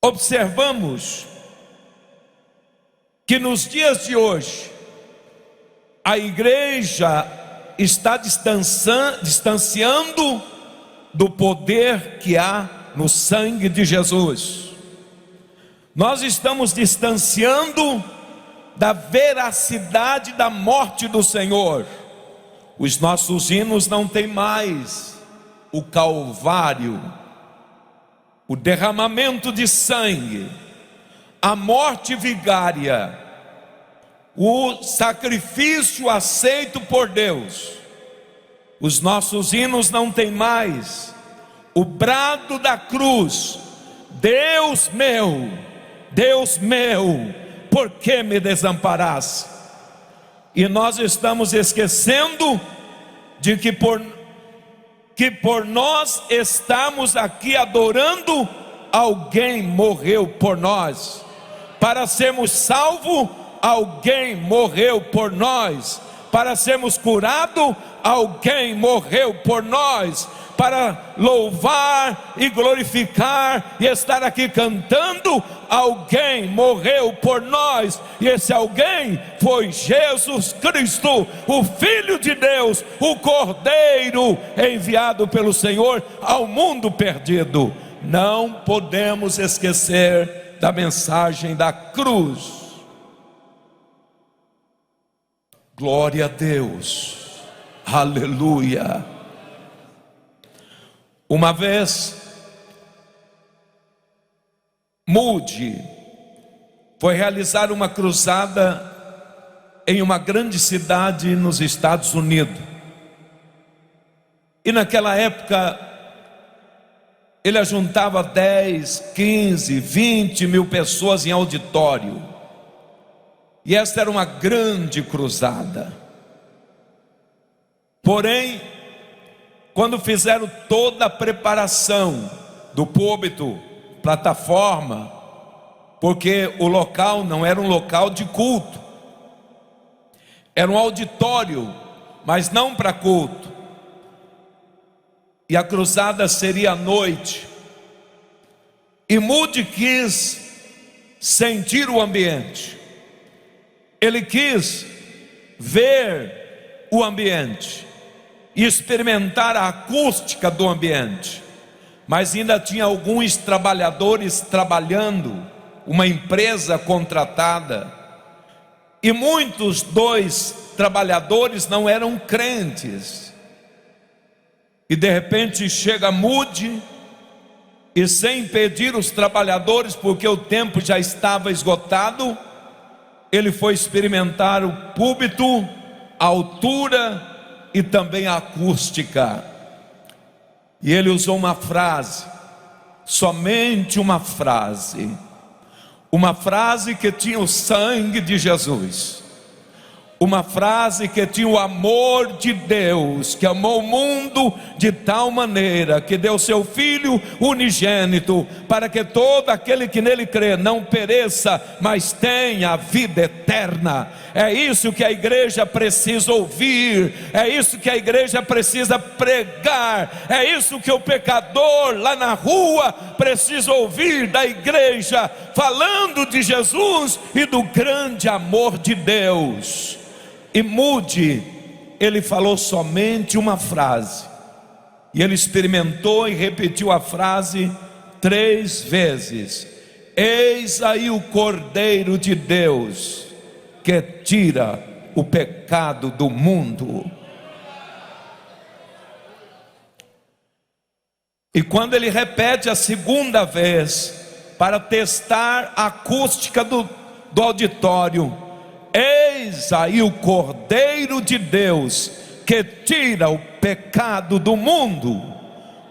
observamos que nos dias de hoje a igreja está distanciando do poder que há no sangue de Jesus. Nós estamos distanciando da veracidade da morte do Senhor. Os nossos hinos não têm mais o Calvário, o derramamento de sangue, a morte vigária, o sacrifício aceito por Deus. Os nossos hinos não têm mais o brado da cruz: Deus meu, por que me desamparaste? E nós estamos esquecendo de que por nós estamos aqui adorando, alguém morreu por nós. Para sermos salvos, alguém morreu por nós. Para sermos curados, alguém morreu por nós. Para louvar e glorificar e estar aqui cantando, alguém morreu por nós. E esse alguém foi Jesus Cristo, o Filho de Deus, o Cordeiro enviado pelo Senhor ao mundo perdido. Não podemos esquecer da mensagem da cruz. Glória a Deus, aleluia. Uma vez, Moody foi realizar uma cruzada em uma grande cidade nos Estados Unidos. E naquela época, ele ajuntava 10, 15, 20 mil pessoas em auditório. E esta era uma grande cruzada. Porém, quando fizeram toda a preparação do púlpito, plataforma, porque o local não era um local de culto, era um auditório, mas não para culto. E a cruzada seria à noite. E Moody quis sentir o ambiente. Ele quis ver o ambiente e experimentar a acústica do ambiente. Mas ainda tinha alguns trabalhadores trabalhando, uma empresa contratada, e muitos dos trabalhadores não eram crentes. E de repente chega Moody, e sem impedir os trabalhadores, porque o tempo já estava esgotado, ele foi experimentar o púlpito, a altura e também a acústica. E ele usou uma frase, somente uma frase que tinha o sangue de Jesus, uma frase que tinha o amor de Deus, que amou o mundo de tal maneira que deu seu Filho unigênito, para que todo aquele que nele crê não pereça, mas tenha a vida eterna. É isso que a igreja precisa ouvir, é isso que a igreja precisa pregar, é isso que o pecador lá na rua precisa ouvir da igreja, falando de Jesus e do grande amor de Deus. E Moody, ele falou somente uma frase, e ele experimentou e repetiu a frase 3 vezes: eis aí o Cordeiro de Deus, que tira o pecado do mundo. E quando ele repete a segunda vez, para testar a acústica do auditório: eis aí o Cordeiro de Deus, que tira o pecado do mundo,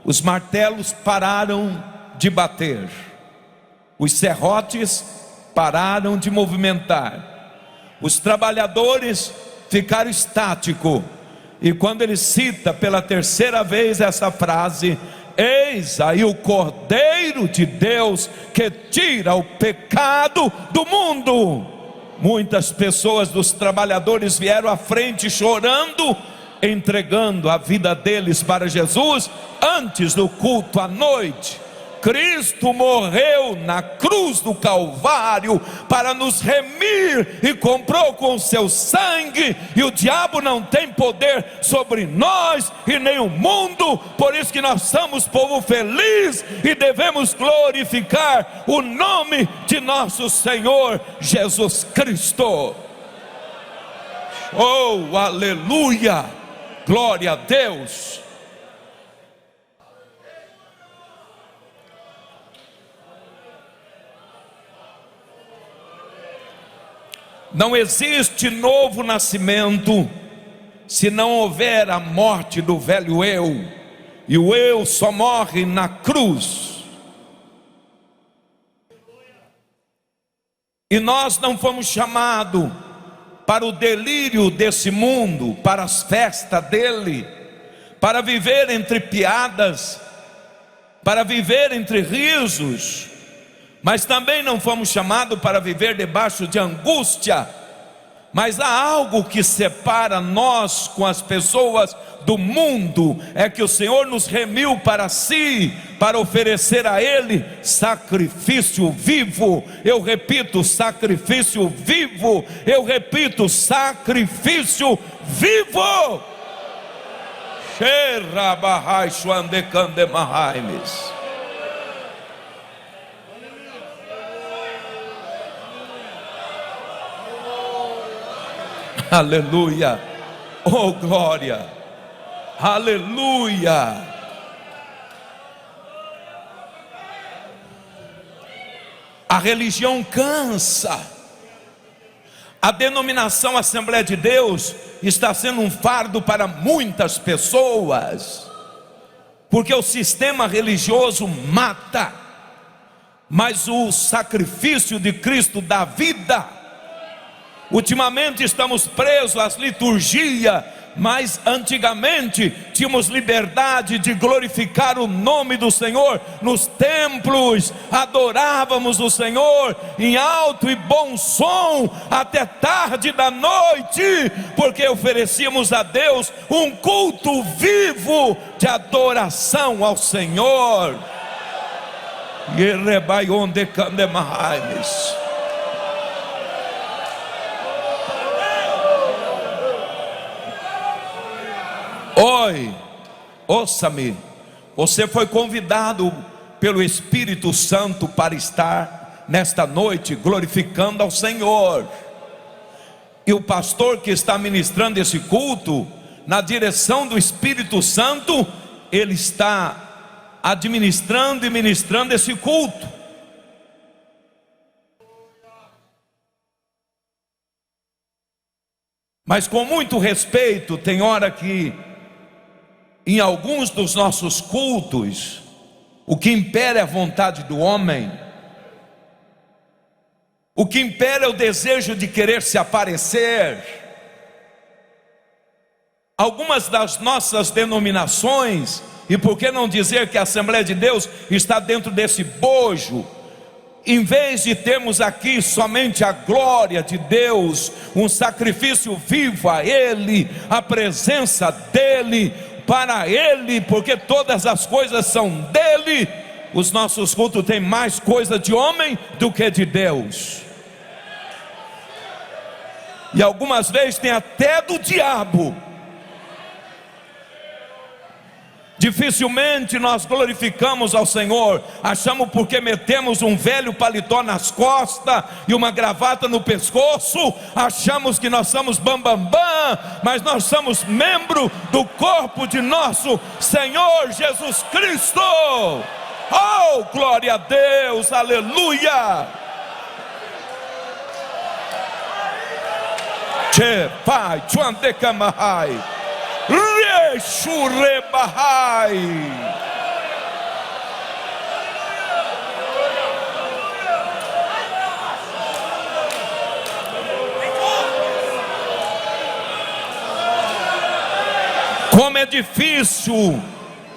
os martelos pararam de bater, os serrotes pararam de movimentar, os trabalhadores ficaram estáticos. E quando ele cita pela 3ª vez essa frase: eis aí o Cordeiro de Deus, que tira o pecado do mundo, muitas pessoas dos trabalhadores vieram à frente chorando, entregando a vida deles para Jesus antes do culto à noite. Cristo morreu na cruz do Calvário para nos remir e comprou com seu sangue, e o diabo não tem poder sobre nós e nem o mundo. Por isso que nós somos povo feliz e devemos glorificar o nome de nosso Senhor Jesus Cristo. Oh, aleluia, glória a Deus. Não existe novo nascimento se não houver a morte do velho eu, e o eu só morre na cruz. E nós não fomos chamados para o delírio desse mundo, para as festas dele, para viver entre piadas, para viver entre risos, mas também não fomos chamados para viver debaixo de angústia. Mas há algo que separa nós com as pessoas do mundo, é que o Senhor nos remiu para si, para oferecer a Ele sacrifício vivo. Eu repito, sacrifício vivo. Eu repito, sacrifício vivo. Aleluia, oh glória, aleluia. A religião cansa. A denominação Assembleia de Deus está sendo um fardo para muitas pessoas, porque o sistema religioso mata, mas o sacrifício de Cristo dá vida. Ultimamente estamos presos às liturgias, mas antigamente tínhamos liberdade de glorificar o nome do Senhor nos templos, adorávamos o Senhor em alto e bom som até tarde da noite, porque oferecíamos a Deus um culto vivo de adoração ao Senhor. Oi, ouça-me, você foi convidado pelo Espírito Santo para estar nesta noite glorificando ao Senhor. E o pastor que está ministrando esse culto, na direção do Espírito Santo, ele está administrando e ministrando esse culto. Mas com muito respeito, tem hora que em alguns dos nossos cultos, o que impera é a vontade do homem, o que impera é o desejo de querer se aparecer. Algumas das nossas denominações, e por que não dizer que a Assembleia de Deus está dentro desse bojo, em vez de termos aqui somente a glória de Deus, um sacrifício vivo a Ele, a presença dEle, para Ele, porque todas as coisas são dEle, os nossos cultos têm mais coisa de homem do que de Deus, e algumas vezes tem até do diabo. Dificilmente nós glorificamos ao Senhor. Achamos porque metemos um velho paletó nas costas e uma gravata no pescoço, achamos que nós somos bambambam, mas nós somos membro do corpo de nosso Senhor Jesus Cristo. Oh, glória a Deus, aleluia. Che pai chuante kamahai Reshurebahai. Como é difícil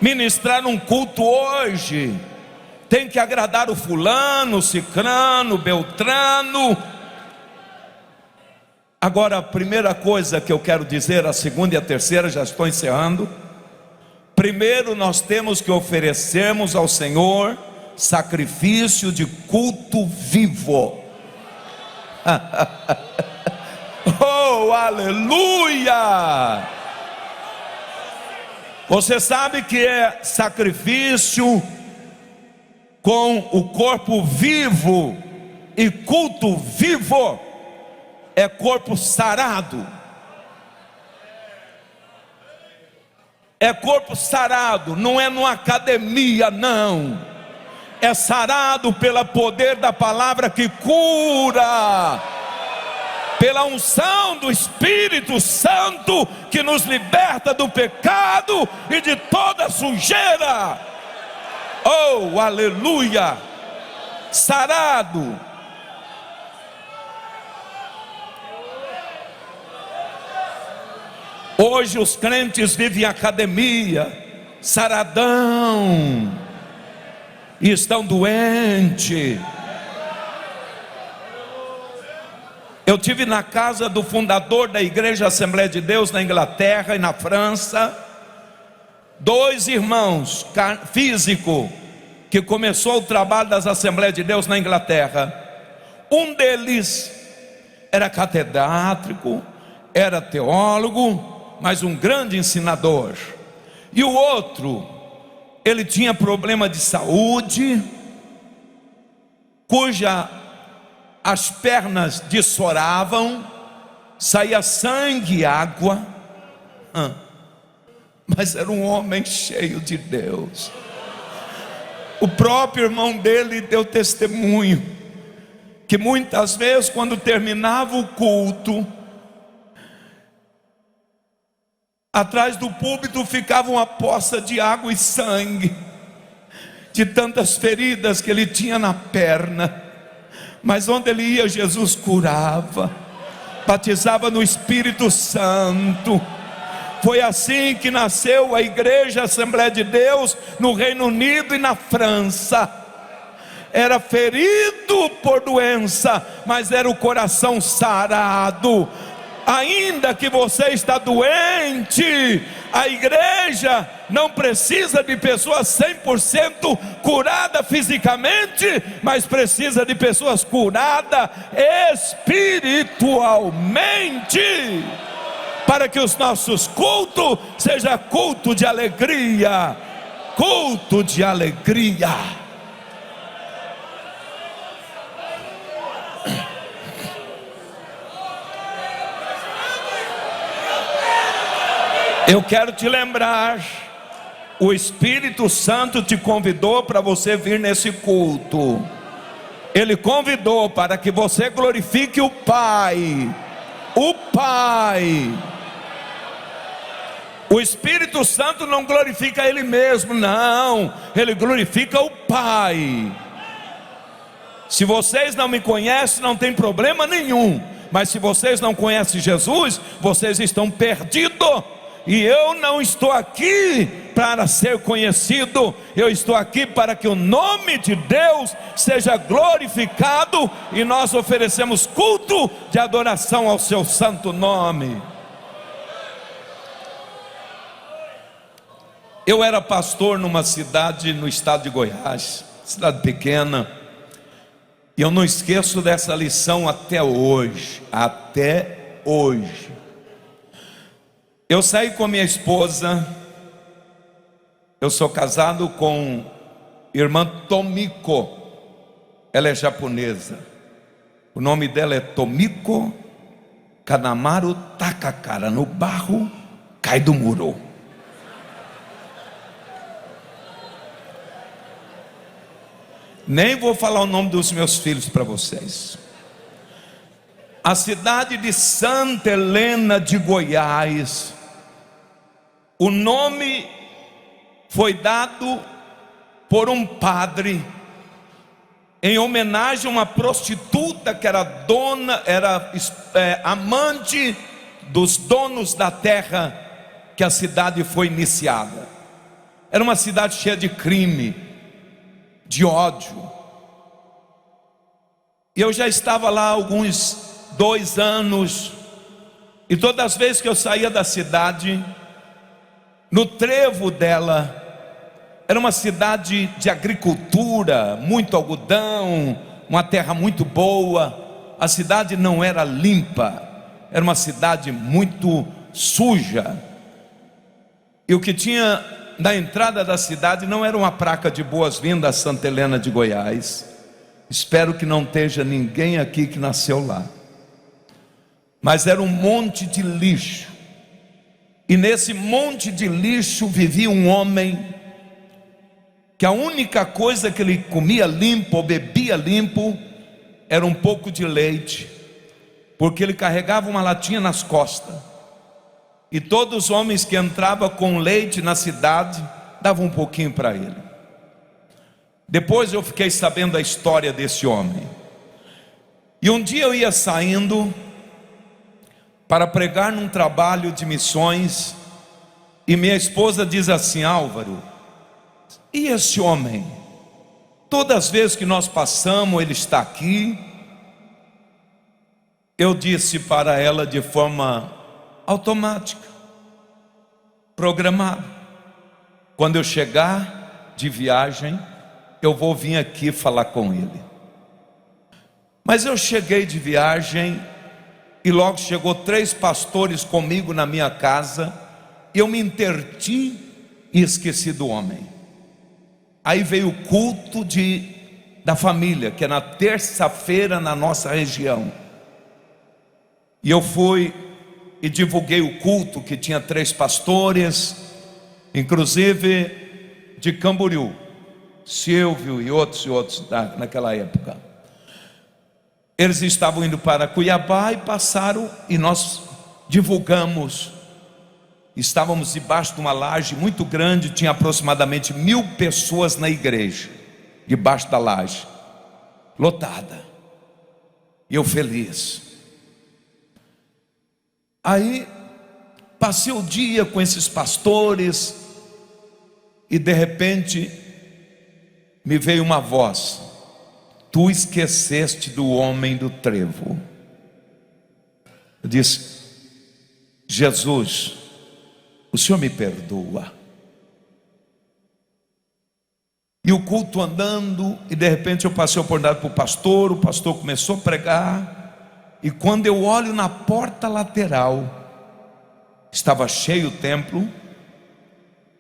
ministrar um culto hoje. Tem que agradar o fulano, o cicrano, o beltrano. Agora, a primeira coisa que eu quero dizer, a segunda e a terceira, já estou encerrando. Primeiro, nós temos que oferecermos ao Senhor sacrifício de culto vivo. Oh, aleluia! Você sabe que é sacrifício com o corpo vivo, e culto vivo é corpo sarado. É corpo sarado, não é numa academia, não. É sarado pelo poder da palavra que cura, pela unção do Espírito Santo que nos liberta do pecado e de toda sujeira. Oh, aleluia! Sarado. Hoje os crentes vivem em academia, saradão, e estão doentes. Eu tive na casa do fundador da Igreja Assembleia de Deus na Inglaterra e na França, dois irmãos físicos que começou o trabalho das Assembleias de Deus na Inglaterra. Um deles era catedrático, era teólogo, mas um grande ensinador. E o outro, ele tinha problema de saúde, as pernas dessoravam, saía sangue e água, mas era um homem cheio de Deus. O próprio irmão dele deu testemunho que muitas vezes, quando terminava o culto, atrás do púlpito ficava uma poça de água e sangue, de tantas feridas que ele tinha na perna. Mas onde ele ia, Jesus curava, batizava no Espírito Santo. Foi assim que nasceu a Igreja Assembleia de Deus no Reino Unido e na França. Era ferido por doença, mas era o coração sarado. Ainda que você está doente, a igreja não precisa de pessoas 100% curadas fisicamente, mas precisa de pessoas curadas espiritualmente, para que os nossos cultos sejam culto de alegria. Culto de alegria. Eu quero te lembrar, o Espírito Santo te convidou para você vir nesse culto. Ele convidou para que você glorifique o Pai. O Pai. O Espírito Santo não glorifica Ele mesmo, não. Ele glorifica o Pai. Se vocês não me conhecem, não tem problema nenhum. Mas se vocês não conhecem Jesus, vocês estão perdidos. E eu não estou aqui para ser conhecido, eu estou aqui para que o nome de Deus seja glorificado, e nós oferecemos culto de adoração ao seu santo nome. Eu era pastor numa cidade no estado de Goiás, cidade pequena, e eu não esqueço dessa lição até hoje. Até hoje. Eu saí com minha esposa. Eu sou casado com irmã Tomiko. Ela é japonesa. O nome dela é Tomiko Kanamaru Takakara. No barro cai do muro. Nem vou falar o nome dos meus filhos para vocês. A cidade de Santa Helena de Goiás, o nome foi dado por um padre em homenagem a uma prostituta que era amante dos donos da terra que a cidade foi iniciada. Era uma cidade cheia de crime, de ódio. E eu já estava lá há alguns 2 anos, e todas as vezes que eu saía da cidade, no trevo dela, Era uma cidade de agricultura, muito algodão, uma terra muito boa. A cidade não era limpa, era uma cidade muito suja. E o que tinha na entrada da cidade não era uma placa de boas-vindas a Santa Helena de Goiás. Espero que não esteja ninguém aqui que nasceu lá. Mas era um monte de lixo. E nesse monte de lixo vivia um homem que a única coisa que ele comia limpo ou bebia limpo era um pouco de leite, porque ele carregava uma latinha nas costas. E todos os homens que entravam com leite na cidade davam um pouquinho para ele. Depois eu fiquei sabendo a história desse homem. E um dia eu ia saindo para pregar num trabalho de missões, e minha esposa diz assim: Álvaro, e esse homem? Todas as vezes que nós passamos, ele está aqui. Eu disse para ela de forma automática, programada: quando eu chegar de viagem, eu vou vir aqui falar com ele. Mas eu cheguei de viagem e logo chegou 3 pastores comigo na minha casa. Eu me interti e esqueci do homem. Aí veio o culto da família, que é na terça-feira na nossa região. E eu fui e divulguei o culto, que tinha 3 pastores, inclusive de Camboriú, Silvio e outros naquela época. Eles estavam indo para Cuiabá e passaram, e nós divulgamos. Estávamos debaixo de uma laje muito grande, tinha aproximadamente 1000 pessoas na igreja, debaixo da laje, lotada, e eu feliz. Aí passei o dia com esses pastores, e de repente me veio uma voz: tu esqueceste do homem do trevo. Eu disse: Jesus, o Senhor me perdoa. E o culto andando, e de repente eu passei a oportunidade para o pastor começou a pregar, e quando eu olho na porta lateral, estava cheio o templo.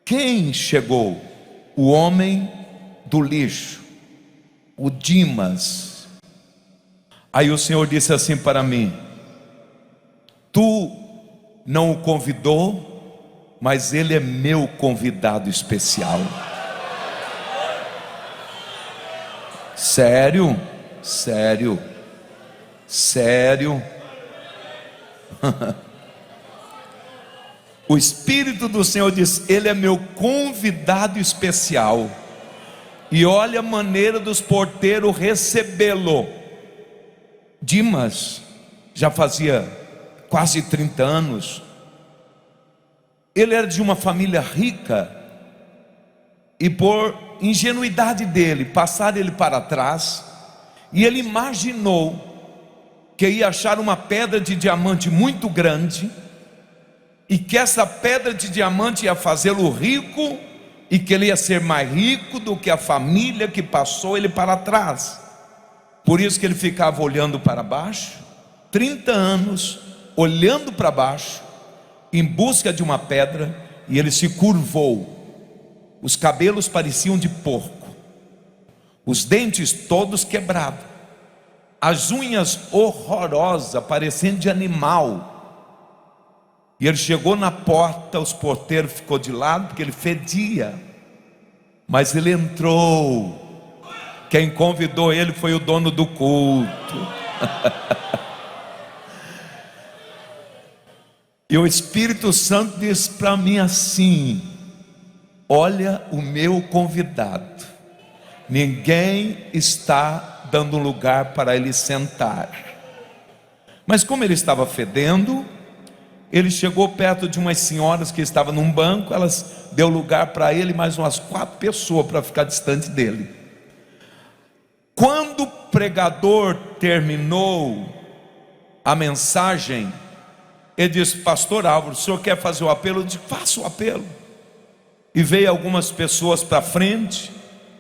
Quem chegou? O homem do lixo, o Dimas. Aí o Senhor disse assim para mim: tu não o convidou, mas ele é meu convidado especial. Sério? Sério? Sério? O Espírito do Senhor diz: ele é meu convidado especial. E olha a maneira dos porteiros recebê-lo. Dimas já fazia quase 30 anos. Ele era de uma família rica, e por ingenuidade dele, passaram ele para trás, e ele imaginou que ia achar uma pedra de diamante muito grande, e que essa pedra de diamante ia fazê-lo rico, e que ele ia ser mais rico do que a família que passou ele para trás. Por isso que ele ficava olhando para baixo, 30 anos, olhando para baixo, em busca de uma pedra, e ele se curvou. Os cabelos pareciam de porco, os dentes todos quebrados, as unhas horrorosas, parecendo de animal. E ele chegou na porta, os porteiros ficou de lado, porque ele fedia. Mas ele entrou. Quem convidou ele foi o dono do culto. E o Espírito Santo disse para mim assim: olha o meu convidado, ninguém está dando lugar para ele sentar. Mas como ele estava fedendo, ele chegou perto de umas senhoras que estavam num banco. Elas deu lugar para ele, mais umas 4 pessoas para ficar distante dele. Quando o pregador terminou a mensagem, ele disse: pastor Álvaro, o senhor quer fazer o apelo? Eu disse: faça o apelo. e veio algumas pessoas para frente,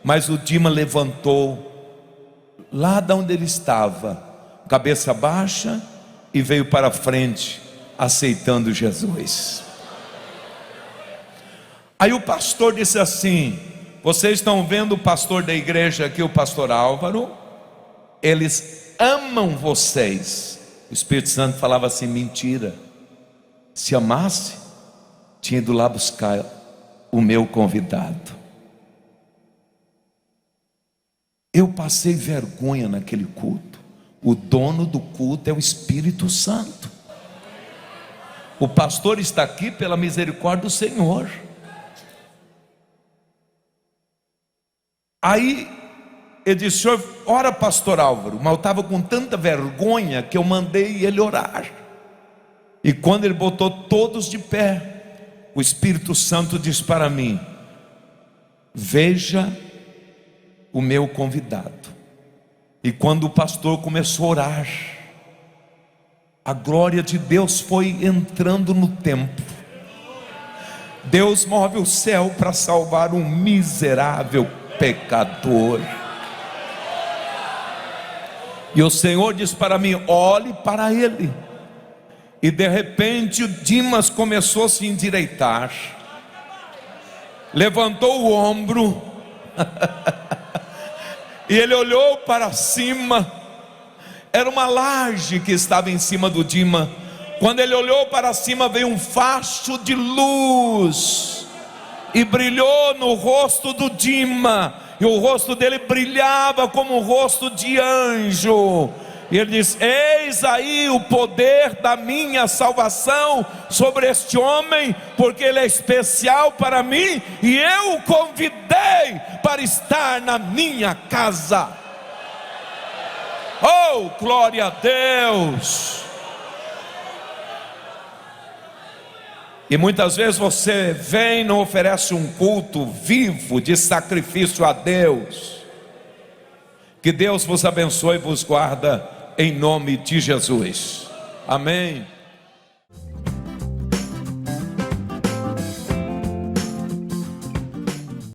mas o Dima levantou lá de onde ele estava, cabeça baixa, e veio para frente, aceitando Jesus. Aí o pastor disse assim: vocês estão vendo o pastor da igreja aqui, o pastor Álvaro, eles amam vocês. O Espírito Santo falava assim: mentira, se amasse, tinha ido lá buscar o meu convidado. Eu passei vergonha naquele culto. O dono do culto é o Espírito Santo. O pastor está aqui pela misericórdia do Senhor. Aí ele disse: senhor, ora pastor Álvaro. Mas eu estava com tanta vergonha que eu mandei ele orar. E quando ele botou todos de pé, o Espírito Santo disse para mim: veja o meu convidado. E quando o pastor começou a orar, a glória de Deus foi entrando no templo. Deus move o céu para salvar um miserável pecador. E o Senhor disse para mim: olhe para ele. E de repente o Dimas começou a se endireitar, levantou o ombro e ele olhou para cima. Era uma laje que estava em cima do Dima. Quando ele olhou para cima, veio um facho de luz e brilhou no rosto do Dima, e o rosto dele brilhava como o rosto de anjo. E ele diz: eis aí o poder da minha salvação sobre este homem, porque ele é especial para mim, e eu o convidei para estar na minha casa. Oh, glória a Deus! E muitas vezes você vem e não oferece um culto vivo de sacrifício a Deus. Que Deus vos abençoe e vos guarda, em nome de Jesus. Amém.